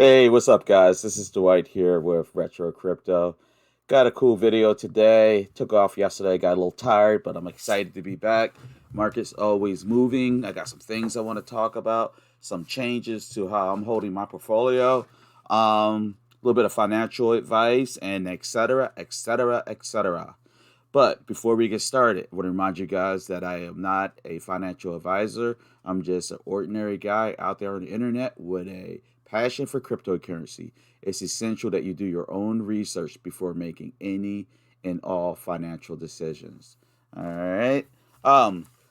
Hey, what's up, guys? This is Dwight here with Retro Crypto. Got a cool video today. Took off yesterday, got a little tired, but I'm excited to be back. Market's always moving. I got some things I want to talk about, some changes to how I'm holding my portfolio, a little bit of financial advice, and etc., etc., etc. But before we get started, I want to remind you guys that I am not a financial advisor. I'm just an ordinary guy out there on the internet with a passion for cryptocurrency. It's essential that you do your own research before making any and all financial decisions. All right.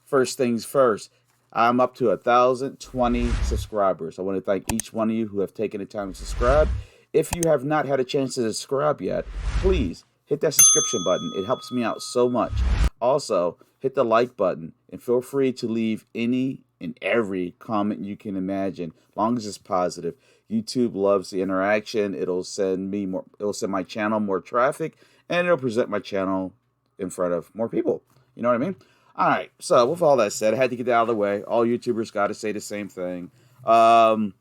First things first. I'm up to 1,020 subscribers. I want to thank each one of you who have taken the time to subscribe. If you have not had a chance to subscribe yet, please hit that subscription button. It helps me out so much. Also, hit the like button and feel free to leave any and every comment you can imagine, long as it's positive. YouTube loves the interaction. It'll send my channel more traffic, and it'll present my channel in front of more people. You know what I mean? All right. So with all that said, I had to get that out of the way. All YouTubers got to say the same thing. Um,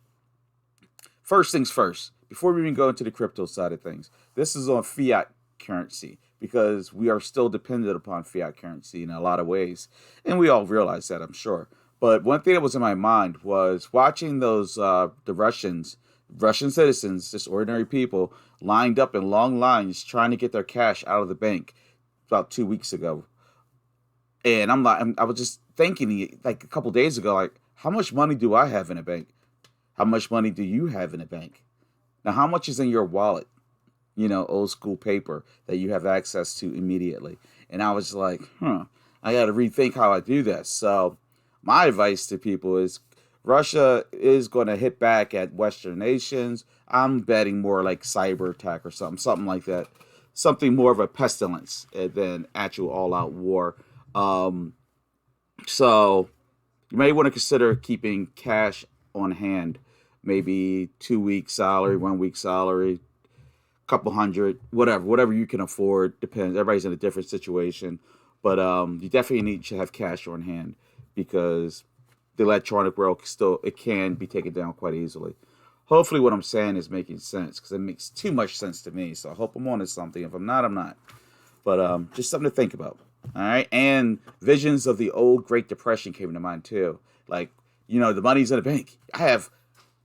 First things first. Before we even go into the crypto side of things, this is on fiat currency because we are still dependent upon fiat currency in a lot of ways, and we all realize that, I'm sure. But one thing that was in my mind was watching the Russian citizens, just ordinary people, lined up in long lines trying to get their cash out of the bank about 2 weeks ago. And I was just thinking, like a couple days ago, like, how much money do I have in a bank? How much money do you have in a bank? Now, how much is in your wallet? Old school paper that you have access to immediately. And I was like, I got to rethink how I do this. So, my advice to people is Russia is going to hit back at Western nations. I'm betting more like cyber attack or something like that. Something more of a pestilence than actual all out war. Um, so, you may want to consider keeping cash on hand, maybe 2 weeks salary, 1 week salary, couple hundred, whatever you can afford. Depends. Everybody's in a different situation, but you definitely need to have cash on hand because the electronic world still it can be taken down quite easily. Hopefully, what I'm saying is making sense because it makes too much sense to me. So I hope I'm on to something. If I'm not, I'm not. But just something to think about. All right, and visions of the old Great Depression came to mind too. Like the money's in the bank. I have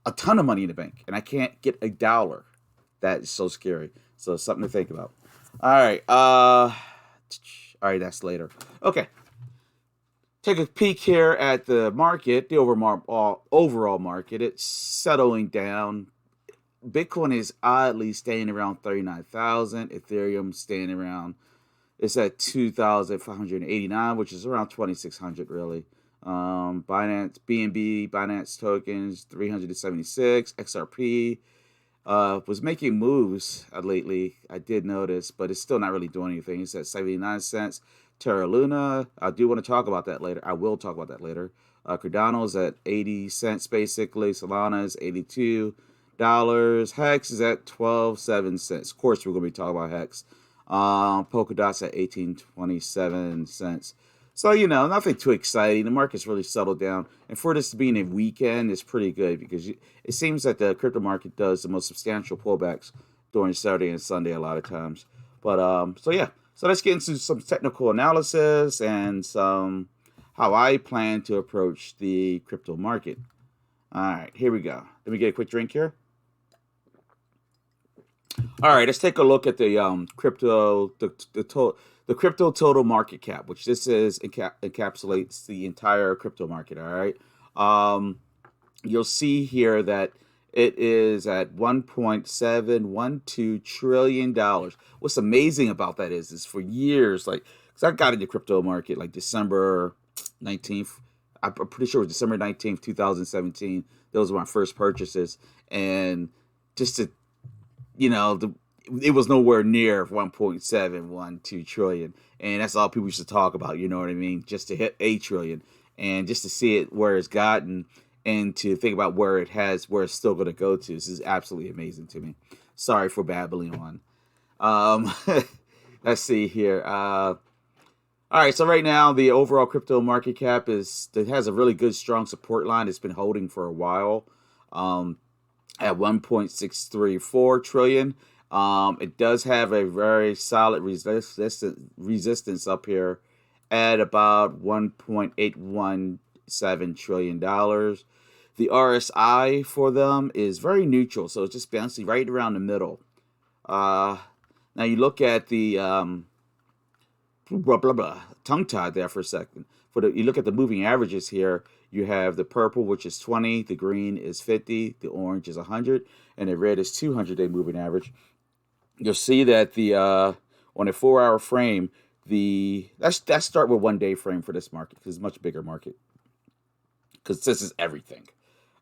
a ton of money in the bank, and I can't get a dollar. That is so scary. So something to think about. All right. All right. That's later. Okay. Take a peek here at the market, the overall market. It's settling down. Bitcoin is oddly staying around 39,000. Ethereum staying around. It's at 2,589, which is around 2,600 really. Binance, BNB, Binance tokens 376. XRP was making moves lately. I did notice, but it's still not really doing anything. It's at 79 cents. Terra Luna, I do want to talk about that later. I will talk about that later. Cardano is at 80 cents basically. Solana is $82. HEX is at 12.7 cents. Of course, we're going to be talking about HEX. Polkadot's at 18.27 cents. So, nothing too exciting. The market's really settled down. And for this being a weekend, it's pretty good because it seems that the crypto market does the most substantial pullbacks during Saturday and Sunday a lot of times. But, so yeah. So let's get into some technical analysis and some how I plan to approach the crypto market. All right, here we go. Let me get a quick drink here. All right, let's take a look at the the crypto total market cap, which this is encapsulates the entire crypto market. All right, you'll see here that it is at $1.712 trillion. What's amazing about that is for years, like, because I got into crypto market like December 19th. I'm pretty sure it was December 19th, 2017. Those were my first purchases, and just to it was nowhere near 1.712 trillion, and that's all people used to talk about. You know what I mean? Just to hit a trillion, and just to see it where it's gotten, and to think about where it's still going to go to. This is absolutely amazing to me. Sorry for babbling on. Let's see here. All right, so right now the overall crypto market cap it has a really good strong support line. It's been holding for a while. at 1.634 trillion. It does have a very solid resistance up here at about $1.817 trillion. The RSI for them is very neutral, so it's just bouncing right around the middle. Now you look at the blah blah blah tongue tied there for a second. You look at the moving averages here. You have the purple, which is 20, the green is 50, the orange is 100, and the red is 200-day moving average. You'll see that the on a 4-hour frame, let's start with 1-day frame for this market because it's a much bigger market because this is everything.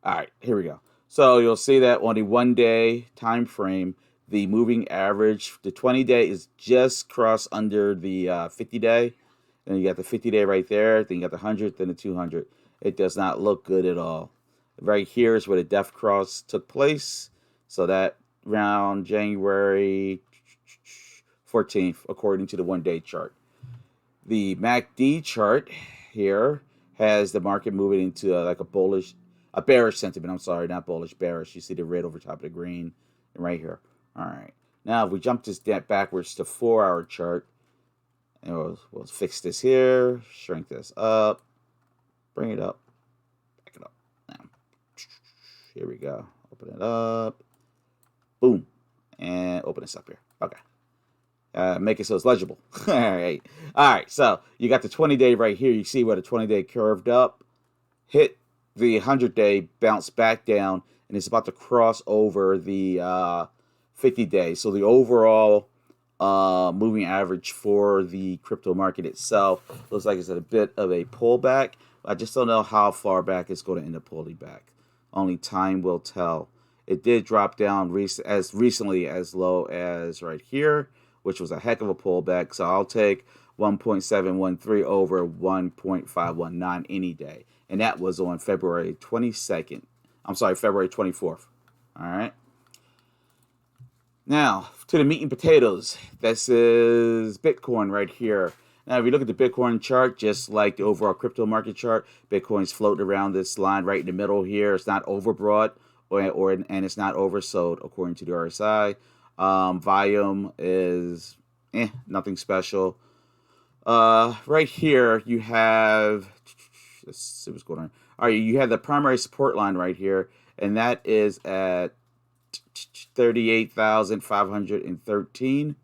All right, here we go. So you'll see that on the 1-day time frame, the moving average, the 20-day is just crossed under the 50-day. Then you got the 50-day right there. Then you got the 100, then the 200. It does not look good at all. Right here is where the depth cross took place. So that around January 14th, according to the 1-day chart. The MACD chart here has the market moving into like a bearish sentiment. I'm sorry, not bullish, bearish. You see the red over top of the green right here. All right. Now, if we jump this backwards to 4-hour chart, and we'll fix this here, shrink this up, bring it up, back it up. Now, here we go. Open it up. Boom. And open this up here. Okay. Make it so it's legible. All right. All right. So you got the 20-day right here. You see where the 20-day curved up, hit the 100-day, bounced back down, and it's about to cross over the 50-day. So the overall moving average for the crypto market itself looks like it's at a bit of a pullback. I just don't know how far back it's going to end up pulling back. Only time will tell. It did drop down as recently as low as right here, which was a heck of a pullback. So I'll take 1.713 over 1.519 any day. And that was on February 22nd. I'm sorry, February 24th. All right. Now, to the meat and potatoes. This is Bitcoin right here. Now, if you look at the Bitcoin chart, just like the overall crypto market chart, Bitcoin's floating around this line right in the middle here. It's not overbought and it's not oversold according to the RSI. Volume is nothing special. Right here you have, let's see what's going on. All right, you have the primary support line right here, and that is at 38,513.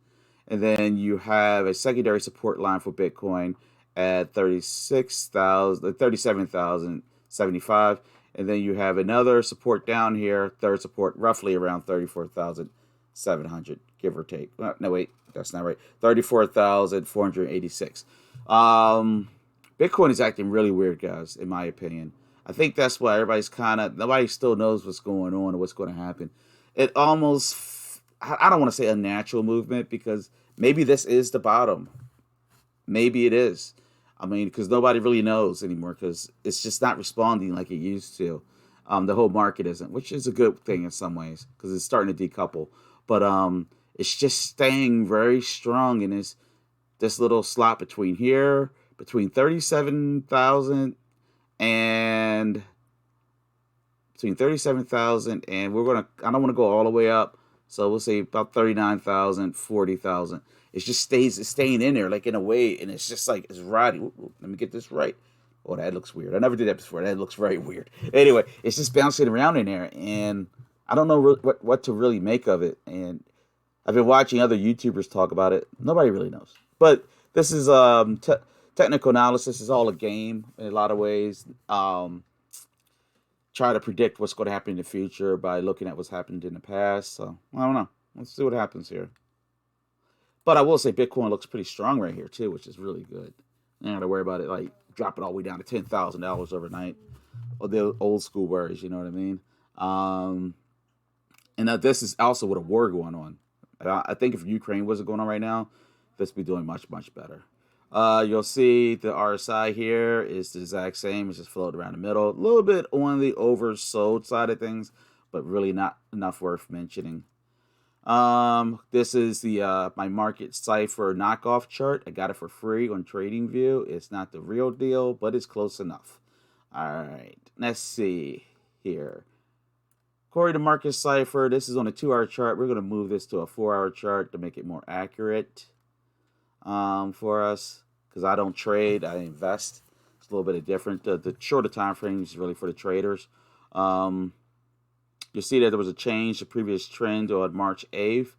And then you have a secondary support line for Bitcoin at 37,075. And then you have another support down here, third support, roughly around 34,700, give or take. No, wait, that's not right. 34,486. Bitcoin is acting really weird, guys, in my opinion. I think that's why nobody still knows what's going on or what's going to happen. It almost, I don't want to say a natural movement because maybe this is the bottom. Maybe it is. I mean, because nobody really knows anymore because it's just not responding like it used to. The whole market isn't, which is a good thing in some ways because it's starting to decouple. But it's just staying very strong in this little slot between 37,000 and I don't want to go all the way up. So we'll say about 39,000, 40,000. It's staying in there like in a way, and it's just like it's riding. Let me get this right. Oh, that looks weird. I never did that before. That looks very weird. Anyway, it's just bouncing around in there, and I don't know what to really make of it. And I've been watching other YouTubers talk about it. Nobody really knows. But this is technical analysis. Is all a game in a lot of ways. Try to predict what's going to happen in the future by looking at what's happened in the past. So I don't know. Let's see what happens here. But I will say Bitcoin looks pretty strong right here too, which is really good. You don't have to worry about it like dropping all the way down to $10,000 overnight, or the old school worries. You know what I mean? And this is also with a war going on. I think if Ukraine wasn't going on right now, this would be doing much, much better. You'll see the RSI here is the exact same. It's just floating around the middle. A little bit on the oversold side of things, but really not enough worth mentioning. This is the my market cipher knockoff chart. I got it for free on TradingView. It's not the real deal, but it's close enough. All right, let's see here. According to Market Cipher, this is on a 2-hour chart. We're going to move this to a 4-hour chart to make it more accurate for us, because I don't trade, I invest. It's a little bit different. The shorter time frame is really for the traders. You'll see that there was a change. The previous trend on March 8th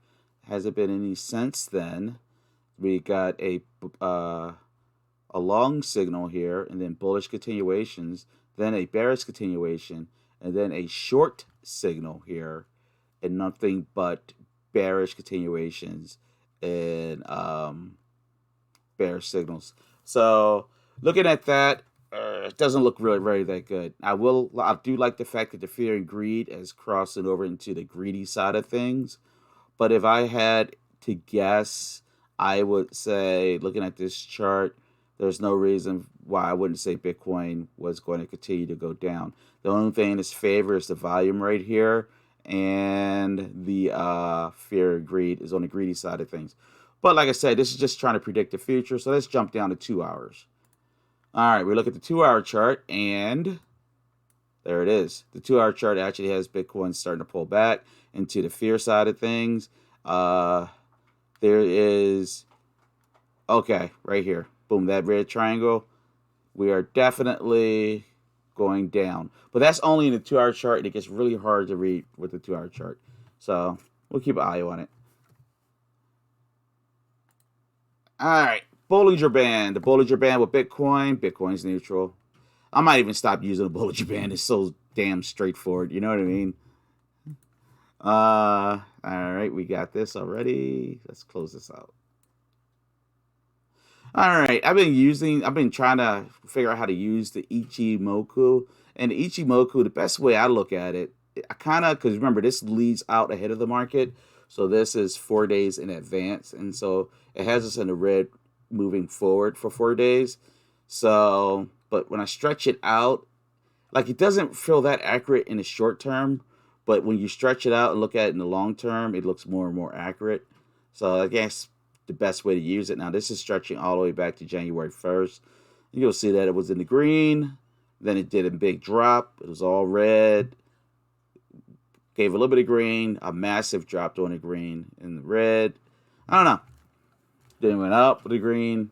hasn't been any since then. We got a long signal here, and then bullish continuations, then a bearish continuation, and then a short signal here, and nothing but bearish continuations and bearish signals. So looking at that, it doesn't look really very that good. I do like the fact that the fear and greed is crossing over into the greedy side of things. But if I had to guess, I would say, looking at this chart, there's no reason why I wouldn't say Bitcoin was going to continue to go down. The only thing in its favor is the volume right here, and the fear and greed is on the greedy side of things. But like I said, this is just trying to predict the future, so let's jump down to 2 hours. All right, we look at the 2-hour chart, and there it is. The 2-hour chart actually has Bitcoin starting to pull back into the fear side of things. There is, okay, right here. Boom, that red triangle. We are definitely going down. But that's only in the 2-hour chart, and it gets really hard to read with the 2-hour chart. So we'll keep an eye on it. All right, Bollinger Band. The Bollinger Band with Bitcoin. Bitcoin's neutral. I might even stop using the Bollinger Band. It's so damn straightforward. You know what I mean? All right, we got this already. Let's close this out. All right, I've been trying to figure out how to use the Ichimoku. And the Ichimoku, the best way I look at it, because remember, this leads out ahead of the market. So this is 4 days in advance. And so it has us in the red moving forward for 4 days. So, but when I stretch it out, like, it doesn't feel that accurate in the short term. But when you stretch it out and look at it in the long term, it looks more and more accurate. So I guess the best way to use it. Now, this is stretching all the way back to January 1st. You'll see that it was in the green. Then it did a big drop. It was all red. Gave a little bit of green. A massive drop on the green and the red. I don't know. Then it went up with the green.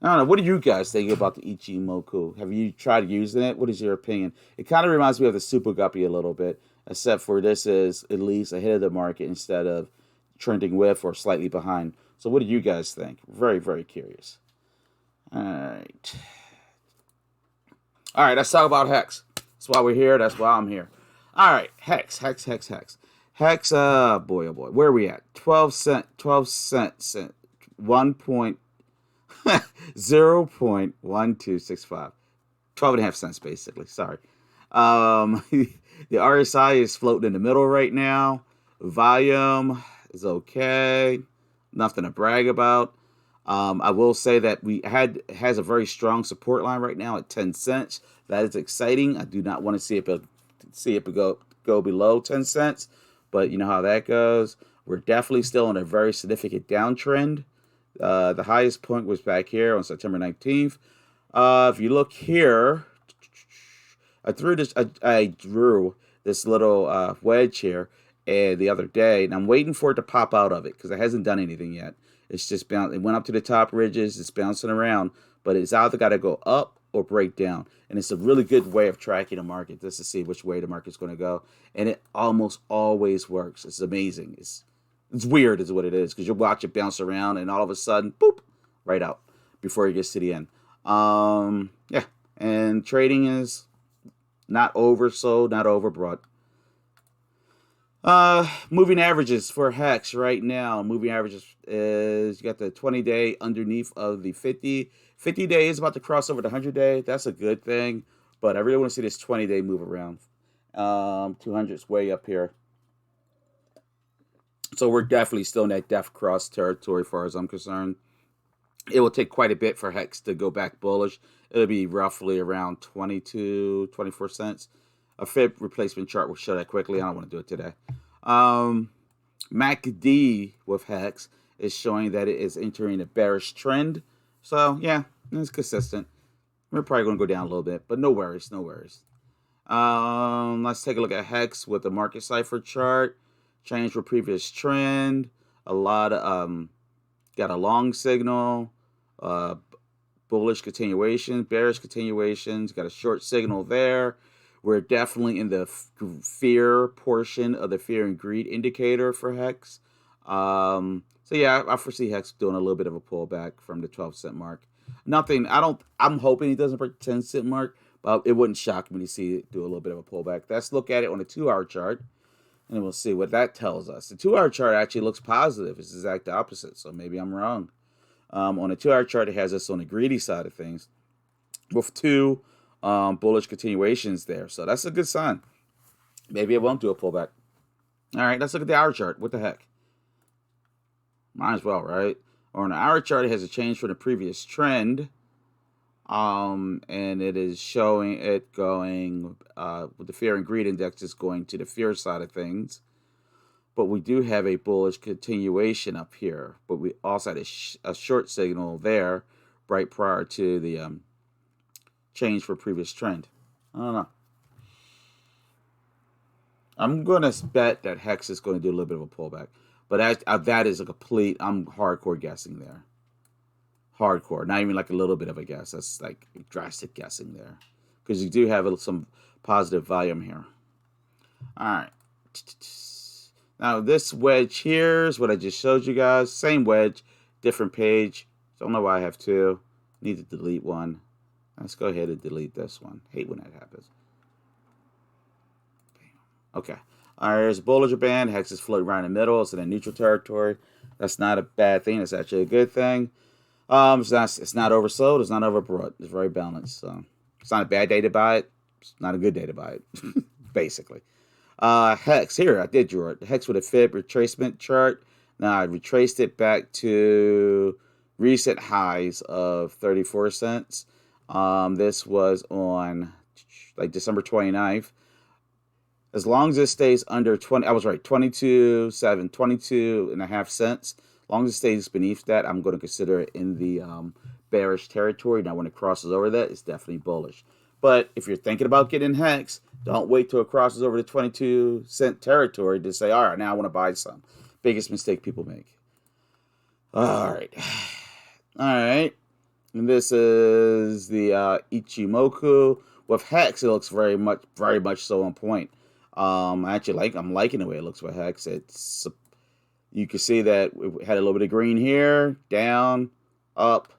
I don't know. What do you guys think about the Ichimoku? Have you tried using it? What is your opinion? It kind of reminds me of the Super Guppy a little bit, except for this is at least ahead of the market instead of trending with or slightly behind. So what do you guys think? Very, very curious. All right. All right, let's talk about HEX. That's why we're here. That's why I'm here. All right, HEX. HEX, boy, oh boy. Where are we at? 12 cents. 0.1265. 12.5 cents, basically. Sorry. The RSI is floating in the middle right now. Volume is okay. Nothing to brag about. I will say that has a very strong support line right now at 10 cents. That is exciting. I do not want to see it go below 10 cents, but you know how that goes. We're definitely still in a very significant downtrend. The highest point was back here on September 19th. If you look here, I drew this little wedge here the other day, and I'm waiting for it to pop out of it because it hasn't done anything yet. It's just it went up to the top ridges. It's bouncing around, but it's either got to go up or break down. And it's a really good way of tracking the market just to see which way the market's going to go. And it almost always works. It's amazing. It's weird is what it is, because you'll watch it bounce around and all of a sudden, boop, right out before it gets to the end. Yeah, and trading is not oversold, not overbought. Moving averages for HEX right now. Moving averages is, you got the 20-day underneath of the 50. 50-day is about to cross over the 100-day. That's a good thing, but I really want to see this 20-day move around. 200's way up here. So we're definitely still in that death cross territory as far as I'm concerned. It will take quite a bit for HEX to go back bullish. It'll be roughly around 22, 24 cents. A Fib replacement chart will show that quickly. I don't want to do it today. MACD with HEX is showing that it is entering a bearish trend. So, yeah, it's consistent. We're probably going to go down a little bit, but no worries, no worries. Let's take a look at HEX with the market cipher chart. Change for previous trend. A lot of got a long signal, uh, bullish continuation, bearish continuations. Got a short signal there. We're definitely in the fear portion of the fear and greed indicator for HEX. So yeah, I foresee HEX doing a little bit of a pullback from the 12-cent mark. Nothing. I'm hoping he doesn't break the 10-cent mark. It wouldn't shock me to see it do a little bit of a pullback. Let's look at it on a 2-hour chart, and we'll see what that tells us. The 2-hour chart actually looks positive. It's the exact opposite, so maybe I'm wrong. On a 2-hour chart, it has us on the greedy side of things with two bullish continuations there. So that's a good sign. Maybe it won't do a pullback. All right, let's look at the hour chart. What the heck? Might as well, right? Or on the hour chart, it has a change from the previous trend. And it is showing it going with the fear and greed index is going to the fear side of things. But we do have a bullish continuation up here. But we also had a short signal there right prior to the change for previous trend. I don't know. I'm going to bet that HEX is going to do a little bit of a pullback. But that is a complete, I'm hardcore guessing there. Hardcore, not even like a little bit of a guess. That's like drastic guessing there, because you do have some positive volume here. All right. Now this wedge here is what I just showed you guys. Same wedge, different page. Don't know why I have two. Need to delete one. Let's go ahead and delete this one. Hate when that happens. Okay. All right, there's a Bollinger Band. HEX is floating around in the middle. It's in a neutral territory. That's not a bad thing. It's actually a good thing. It's not oversold. It's not overbought. It's very balanced. So it's not a bad day to buy it. It's not a good day to buy it, basically. HEX here. I did draw it. HEX with a fib retracement chart. Now I retraced it back to recent highs of 34 cents. This was on like December 29th. As long as it stays under 20, I was right, 22.5 cents. As long as it stays beneath that, I'm going to consider it in the bearish territory. Now, when it crosses over that, it's definitely bullish. But if you're thinking about getting HEX, don't wait till it crosses over the 22-cent territory to say, all right, now I want to buy some. Biggest mistake people make. All right. All right. And this is the Ichimoku. With HEX, it looks very much so on point. I'm liking the way it looks with HEX. You can see that we had a little bit of green here, down, up,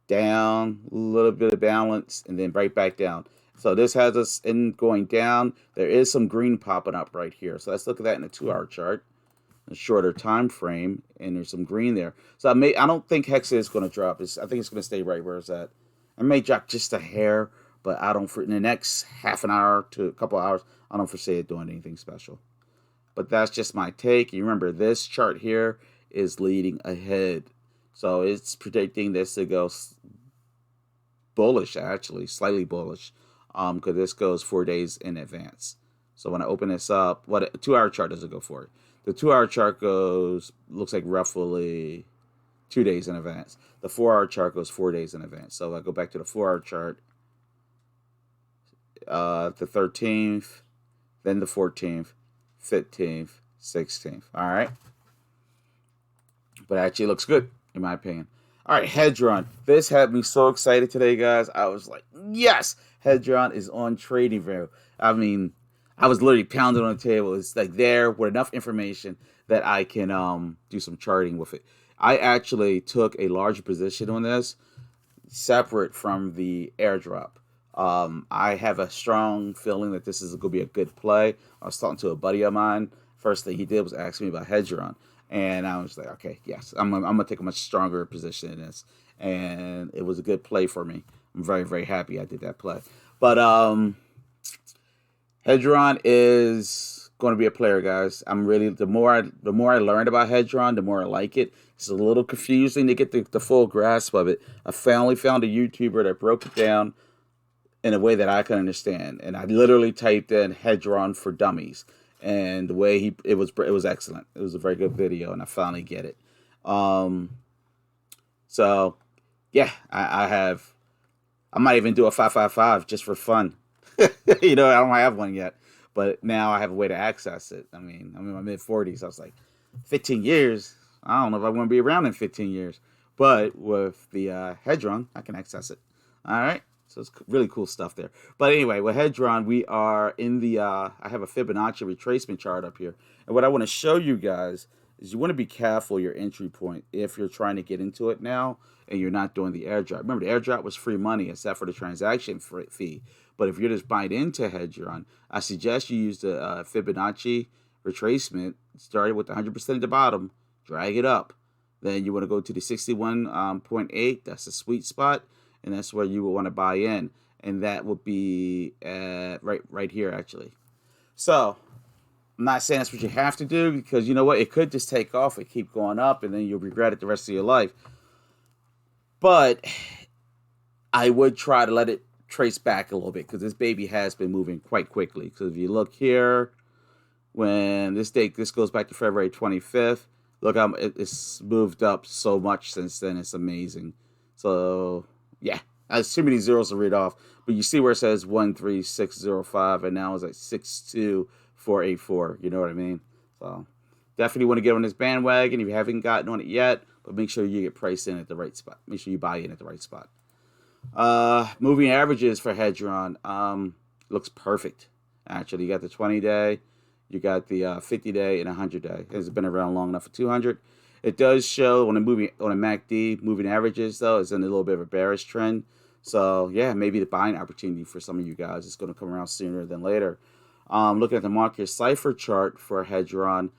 down, a little bit of balance, and then right back down. So this has us in going down. There is some green popping up right here. So let's look at that in a 2-hour chart, a shorter time frame, and there's some green there. So I don't think HEX is going to drop. I think it's going to stay right where it's at. It may drop just a hair, but in the next half an hour to a couple of hours, I don't foresee it doing anything special. But that's just my take. You remember this chart here is leading ahead. So it's predicting this to go bullish, actually, slightly bullish, because this goes 4 days in advance. So when I open this up, what a 2-hour chart does it go for? The 2-hour chart looks like roughly 2 days in advance. The 4-hour chart goes 4 days in advance. So if I go back to the 4-hour chart, the 13th, then the 14th, 15th, 16th. All right. But it actually looks good, in my opinion. All right, Hedron. This had me so excited today, guys. I was like, yes, Hedron is on TradingView. I mean, I was literally pounding on the table. It's like there with enough information that I can do some charting with it. I actually took a large position on this, separate from the airdrop. I have a strong feeling that this is going to be a good play. I was talking to a buddy of mine. First thing he did was ask me about Hedron. And I was like, okay, yes, I'm going to take a much stronger position in this. And it was a good play for me. I'm very, very happy I did that play. But Hedron is going to be a player, guys. The more I learned about Hedron, the more I like it. It's a little confusing to get the full grasp of it. I finally found a YouTuber that broke it down in a way that I can understand. And I literally typed in Hedron for Dummies. And the way it was excellent. It was a very good video, and I finally get it. So yeah, I might even do a 555 just for fun. You know, I don't have one yet, but now I have a way to access it. I mean, I'm in my mid 40s. I was like, 15 years. I don't know if I want to be around in 15 years, but with the Hedron, I can access it. All right. So it's really cool stuff there. But anyway, with Hedron, we are in the, I have a Fibonacci retracement chart up here. And what I want to show you guys is you want to be careful your entry point if you're trying to get into it now and you're not doing the airdrop. Remember, the airdrop was free money except for the transaction fee. But if you're just buying into Hedron, I suggest you use the Fibonacci retracement, starting with 100% at the bottom, drag it up. Then you want to go to the 61.8. That's the sweet spot, and that's where you will want to buy in, and that will be right here actually. So I'm not saying that's what you have to do, because you know what, it could just take off and keep going up, and then you'll regret it the rest of your life. But I would try to let it trace back a little bit, because this baby has been moving quite quickly. Because if you look here, when this goes back to February 25th. Look how it's moved up so much since then. It's amazing. So yeah, has too many zeros to read off. But you see where it says 13605, and now it's like 62484. You know what I mean? So definitely want to get on this bandwagon if you haven't gotten on it yet. But make sure you get priced in at the right spot. Make sure you buy in at the right spot. Moving averages for Hedron looks perfect. Actually, you got the 20-day. You got the 50-day and 100-day. It's been around long enough for 200. It does show on a MACD moving averages, though, it's in a little bit of a bearish trend. So yeah, maybe the buying opportunity for some of you guys is going to come around sooner than later. Looking at the market cipher chart for Hedron,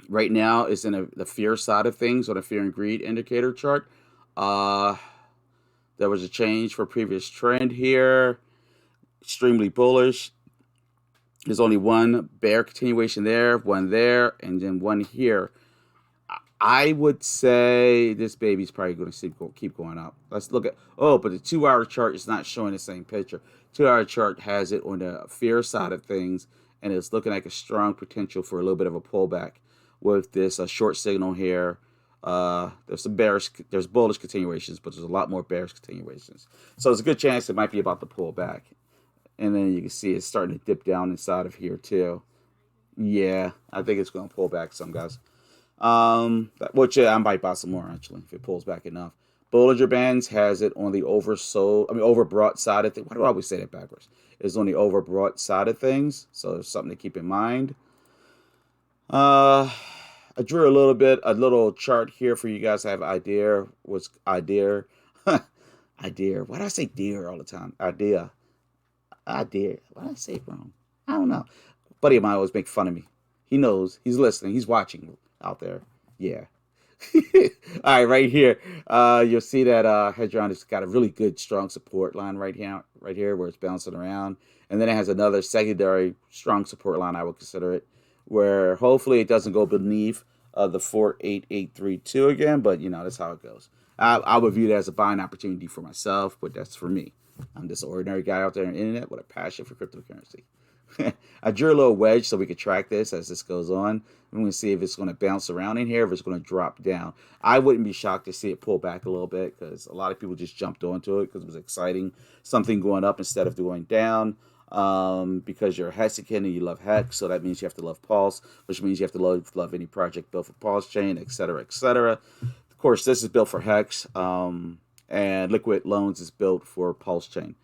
right now it's in the fear side of things on a fear and greed indicator chart. There was a change for previous trend here. Extremely bullish. There's only one bear continuation there, one there, and then one here. I would say this baby's probably going to keep going up. Let's look at, but the 2-hour chart is not showing the same picture. 2-hour chart has it on the fear side of things, and it's looking like a strong potential for a little bit of a pullback with this short signal here. There's bullish continuations, but there's a lot more bearish continuations. So there's a good chance it might be about to pull back. And then you can see it's starting to dip down inside of here too. Yeah, I think it's going to pull back some, guys. Which I might buy some more actually if it pulls back enough. Bollinger Bands has it on the overbought side of things. Why do I always say that backwards? It's on the overbought side of things, so there's something to keep in mind. I drew a little chart here for you guys to have an idea. What's idea? Idea. Why do I say deer all the time? Idea. Why did I say it wrong? I don't know. Buddy of mine always make fun of me. He knows. He's listening. He's watching out there. Yeah. All right, right here. You'll see that Hedron has got a really good, strong support line right here where it's bouncing around. And then it has another secondary strong support line, I would consider it, where hopefully it doesn't go beneath the 48832 again. But, you know, that's how it goes. I would view that as a buying opportunity for myself, but that's for me. I'm just an ordinary guy out there on the internet with a passion for cryptocurrency. I drew a little wedge so we could track this as this goes on. I'm going to see if it's going to bounce around in here, if it's going to drop down. I wouldn't be shocked to see it pull back a little bit, because a lot of people just jumped onto it because it was exciting. Something going up instead of going down, because you're a Hexican and you love Hex, so that means you have to love Pulse, which means you have to love any project built for Pulse Chain, etc., etc. Of course, this is built for Hex. And Liquid Loans is built for Pulse Chain.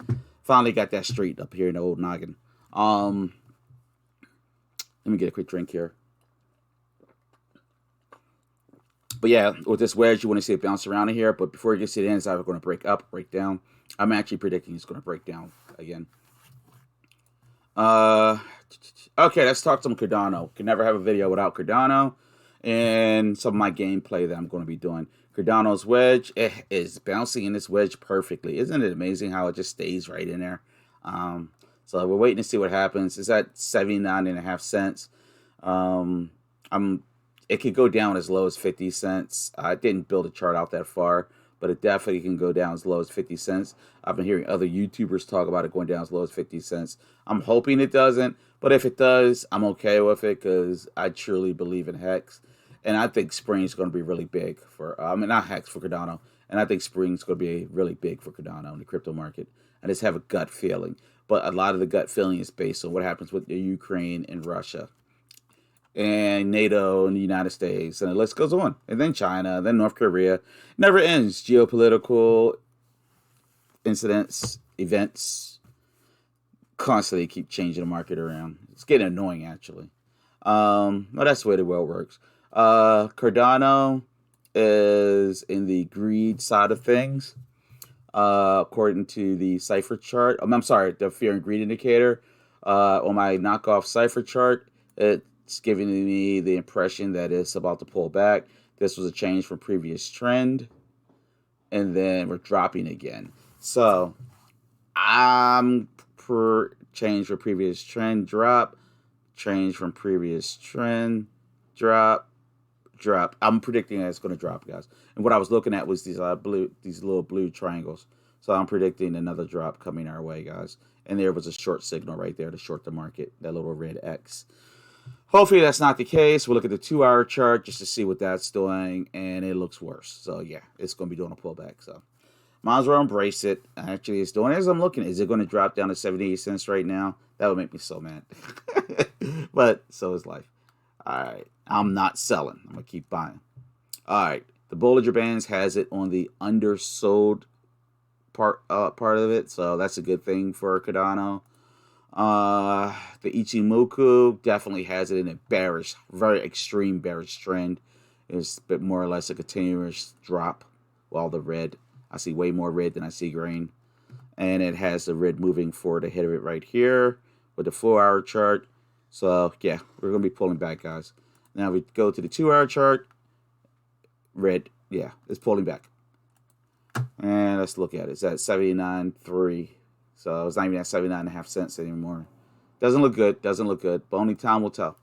Finally got that straight up here in the old noggin. Let me get a quick drink here. But yeah, with this wedge, you want to see it bounce around in here. But before it gets to the end, it's either going to break up, break down. I'm actually predicting it's going to break down again. Okay, let's talk some Cardano. Can never have a video without Cardano and some of my gameplay that I'm going to be doing. Cardano's wedge is bouncing in this wedge perfectly. Isn't it amazing how it just stays right in there? So we're waiting to see what happens. It's at 79.5 cents. It could go down as low as 50 cents. I didn't build a chart out that far, but it definitely can go down as low as 50 cents. I've been hearing other YouTubers talk about it going down as low as 50 cents. I'm hoping it doesn't, but if it does, I'm okay with it, because I truly believe in Hex. And I think spring is going to be really big for, not Hex, for Cardano. And I think spring's going to be really big for Cardano in the crypto market. I just have a gut feeling. But a lot of the gut feeling is based on what happens with the Ukraine and Russia and NATO and the United States, and the list goes on. And then China, then North Korea. Never ends. Geopolitical incidents, events, constantly keep changing the market around. It's getting annoying, actually. Well, that's the way the world works. Cardano is in the greed side of things, according to the cipher chart. I'm sorry, the fear and greed indicator. On my knockoff cipher chart, it's giving me the impression that it's about to pull back. This was a change from previous trend, and then we're dropping again. So I'm per change for previous trend drop, change from previous trend drop. I'm predicting that it's going to drop, guys. And what I was looking at was these little blue triangles. So I'm predicting another drop coming our way, guys. And there was a short signal right there to short the market, that little red X. Hopefully that's not the case. We'll look at the 2-hour chart just to see what that's doing, and it looks worse. So yeah, it's going to be doing a pullback. So might as well embrace it. Actually, it's doing as I'm looking. Is it going to drop down to 78 cents right now? That would make me so mad. But so is life. All right, I'm not selling. I'm going to keep buying. All right, the Bollinger Bands has it on the undersold part of it, so that's a good thing for Cardano. The Ichimoku definitely has it in a bearish, very extreme bearish trend. It's a bit more or less a continuous drop. While the red, I see way more red than I see green. And it has the red moving forward ahead of it right here with the 4-hour chart. So, yeah, we're going to be pulling back, guys. Now we go to the 2-hour chart. Red, yeah, it's pulling back. And let's look at it. It's at 79.3. So it's not even at 79.5 cents anymore. Doesn't look good. Doesn't look good. But only time will tell.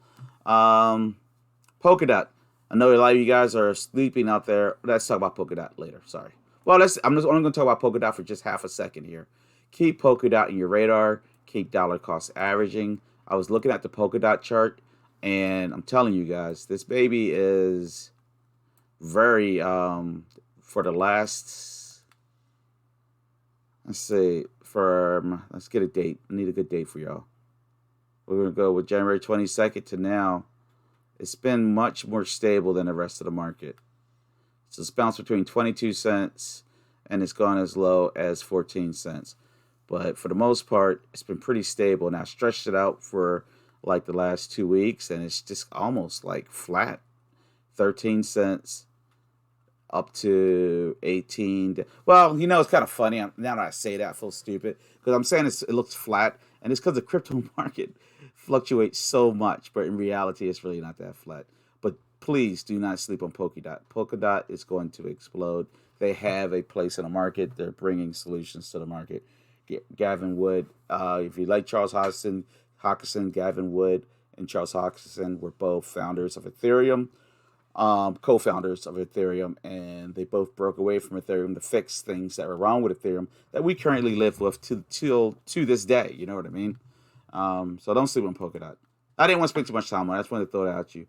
Polkadot. I know a lot of you guys are sleeping out there. Let's talk about Polkadot later. Sorry. Well, I'm just only going to talk about Polkadot for just half a second here. Keep Polkadot in your radar. Keep dollar cost averaging. I was looking at the Polkadot chart, and I'm telling you guys, this baby is very, for the last, let's see, let's get a date. I need a good date for y'all. We're going to go with January 22nd to now. It's been much more stable than the rest of the market. So it's bounced between 22 cents and it's gone as low as 14 cents. But for the most part, it's been pretty stable. And I stretched it out for like the last 2 weeks, and it's just almost like flat. 13 cents up to 18. Well, you know, it's kind of funny. Now that I say that, I feel stupid. Because I'm saying it looks flat. And it's because the crypto market fluctuates so much. But in reality, it's really not that flat. But please do not sleep on Polkadot. Polkadot is going to explode. They have a place in the market. They're bringing solutions to the market. Gavin Wood, if you like Charles Hoskinson, Gavin Wood and Charles Hoskinson were both founders of Ethereum, co-founders of Ethereum, and they both broke away from Ethereum to fix things that were wrong with Ethereum that we currently live with to this day. You know what I mean? So don't sleep on Polkadot. I didn't want to spend too much time on it. I just wanted to throw it at you.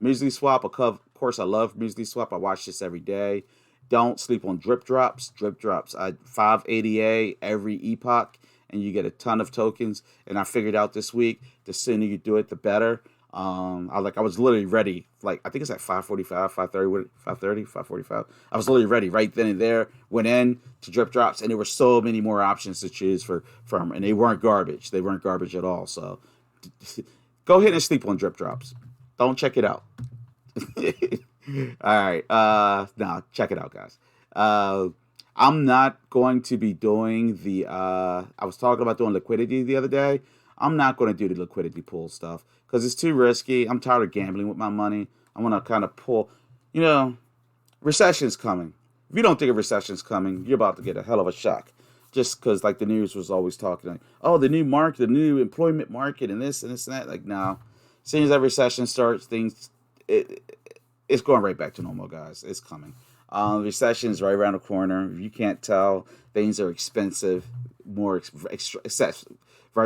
Muesli Swap, of course, I love Muesli Swap. I watch this every day. Don't sleep on drip drops. Drip drops. 5 ADA every epoch, and you get a ton of tokens. And I figured out this week, the sooner you do it, the better. I was literally ready. Like, I think it's at 5:45, 5:45. I was literally ready right then and there. Went in to drip drops, and there were so many more options to choose from, and they weren't garbage. They weren't garbage at all. So go ahead and sleep on drip drops. Don't check it out. All right. No, check it out, guys. I'm not going to be doing I was talking about doing liquidity the other day. I'm not going to do the liquidity pool stuff because it's too risky. I'm tired of gambling with my money. I want to kind of pull, recession's coming. If you don't think a recession's coming, you're about to get a hell of a shock. Just because, like, the news was always talking, like, oh, the new market, the new employment market, and this and this and that. Like, no. As soon as that recession starts, it's going right back to normal, guys. It's coming. The recession is right around the corner. If you can't tell, things are expensive, very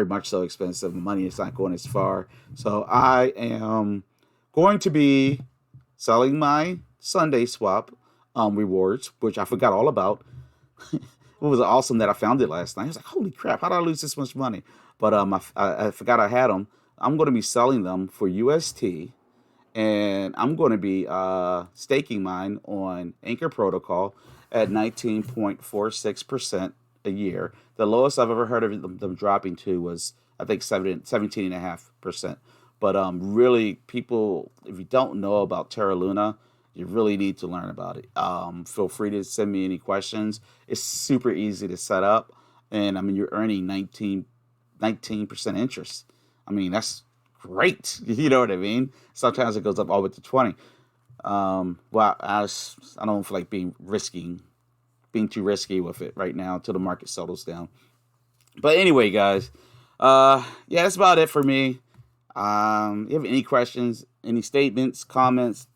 much so expensive. Money is not going as far. So I am going to be selling my Sunday swap rewards, which I forgot all about. It was awesome that I found it last night. I was like, holy crap, how did I lose this much money? But I forgot I had them. I'm going to be selling them for UST, and I'm going to be staking mine on Anchor Protocol at 19.46% a year. The lowest I've ever heard of them dropping to was, I think, 17.5%. But really, people, if you don't know about Terra Luna, you really need to learn about it. Feel free to send me any questions. It's super easy to set up, and I mean, you're earning 19% interest. I mean, that's great. You know what I mean? Sometimes it goes up all the way to 20. Well, I don't feel like being too risky with it right now until the market settles down. But anyway, guys, yeah, that's about it for me. You have any questions, any statements, comments,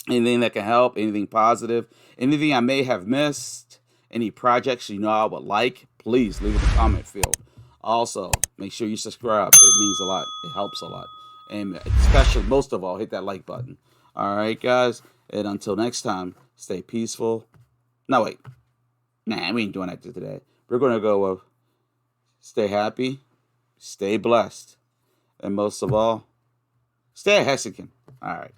anything that can help, anything positive, anything I may have missed, any projects you know I would like, please leave it in the comment field. Also, make sure you subscribe. It means a lot. It helps a lot. And especially, most of all, hit that like button. All right, guys. And until next time, stay peaceful. No, wait. Nah, we ain't doing that today. We're going to go with stay happy, stay blessed, and most of all, stay a Mexican. All right.